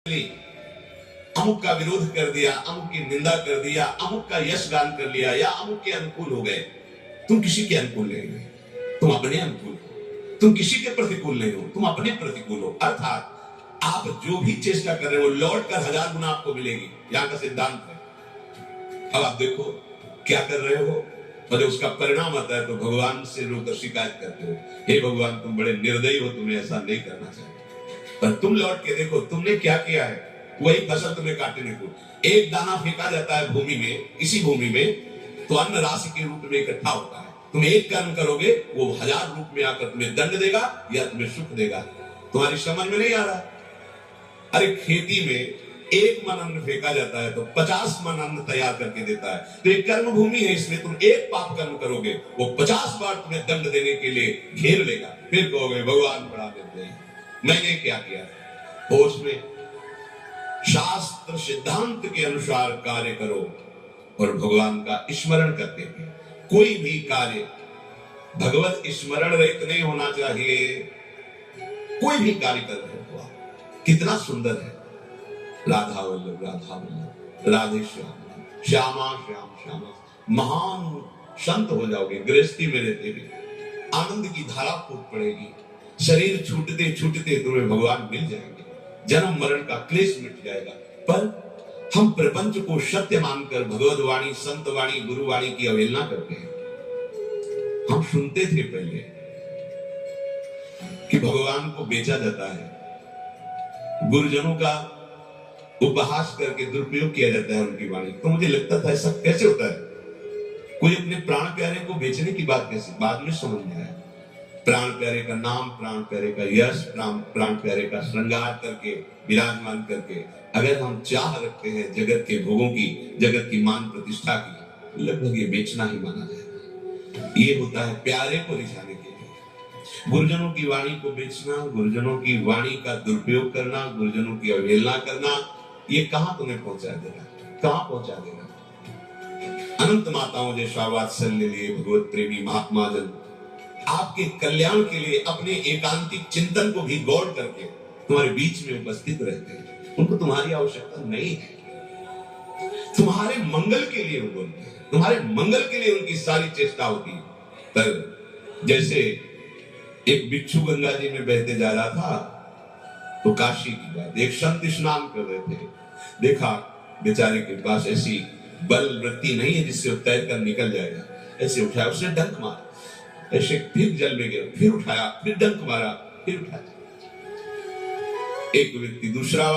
अमुक का विरोध कर दिया, अमुक की निंदा कर दिया, अमुक का यश गान कर लिया या अमुक के अनुकूल हो गए। तुम किसी के अनुकूल नहीं हो, तुम अपने अनुकूल हो। तुम किसी के प्रतिकूल नहीं हो, तुम अपने प्रतिकूल हो। अर्थात आप जो भी चेष्टा कर रहे हो लौट कर 1000 गुना आपको मिलेगी। यहां का सिद्धांत है। अब आप देखो क्या कर रहे हो और जब उसका परिणाम आता है तो भगवान से रोकर शिकायत करते हो, हे भगवान तुम बड़े निर्दयी हो, तुम्हें ऐसा नहीं करना चाहिए। पर तुम लौट के देखो तुमने क्या किया है, वही फसल तुम्हें काटने को। एक दाना फेंका जाता है भूमि में, इसी भूमि में तो अन्न राशि के रूप में इकट्ठा होता है। तुम एक कर्म करोगे वो 1000 रूप में आकर तुम्हें दंड देगा या तुम्हें सुख देगा। तुम्हारी समझ में नहीं आ रहा। अरे खेती में एक मन अन्न फेंका जाता है तो 50 मन अन्न तैयार करके देता है। तो एक कर्म भूमि है, इसमें तुम एक पाप कर्म करोगे वो 50 बार तुम्हें दंड देने के लिए घेर लेगा। फिर कहोगे भगवान बड़ा निर्दयी, मैंने क्या किया। होश में शास्त्र सिद्धांत के अनुसार कार्य करो और भगवान का स्मरण करते हैं। कोई भी कार्य भगवत स्मरण रहित नहीं होना चाहिए। कोई भी कार्य कर रहे हो, कितना सुंदर है। राधा वल्लभ राधा वल्लभ, राधे श्याम श्यामा श्याम श्यामा। महान संत हो जाओगे। गृहस्थी में रहते हुए आनंद की धारा फूट पड़ेगी। शरीर छूटते छूटते तुम्हें भगवान मिल जाएंगे। जन्म मरण का क्लेश मिट जाएगा। पर हम प्रपंच को सत्य मानकर भगवत वाणी, संत वाणी, गुरु वाणी की अवहेलना करते हैं। हम सुनते थे पहले कि भगवान को बेचा जाता है, गुरुजनों का उपहास करके दुरुपयोग किया जाता है उनकी वाणी। तो मुझे लगता था ऐसा कैसे होता है, कोई अपने प्राण प्यारे को बेचने की बात कैसे। बाद में समझ में आया, प्राण प्यारे का नाम, प्राण प्यारे का यश, प्राण प्यारे का श्रृंगार करके विराजमान करके अगर हम चाह रखते हैं जगत के भोगों की, जगत की मान प्रतिष्ठा की, लगभग ये बेचना ही माना जाएगा। ये होता है प्यारे को रिझाने के लिए। गुरुजनों की वाणी को बेचना, गुरुजनों की वाणी का दुरुपयोग करना, गुरुजनों की अवहेलना करना, ये कहां तुम्हें पहुंचा देगा, कहां पहुंचा देगा। अनंत माताओं जैसा वात्सल्य लिए भगवत प्रेमी महात्मा जन आपके कल्याण के लिए अपने एकांतिक चिंतन को भी गौर करके तुम्हारे बीच में उपस्थित रहते हैं। उनको तुम्हारी आवश्यकता नहीं है, तुम्हारे मंगल के लिए वो बोलते हैं, तुम्हारे मंगल के लिए उनकी सारी चेष्टा होती है। पर जैसे एक बिच्छू गंगा जी में बहते जा रहा था तो काशी की बात, एक संत स्नान कर रहे थे, देखा बेचारे के पास ऐसी बल वृत्ति नहीं है जिससे तैर कर निकल जाएगा। ऐसे उठाया, उसने डंक मारा, ऐसे फिर जल में गिरा, फिर उठाया, फिर डंक मारा, फिर उठाया। एक व्यक्ति दूसरा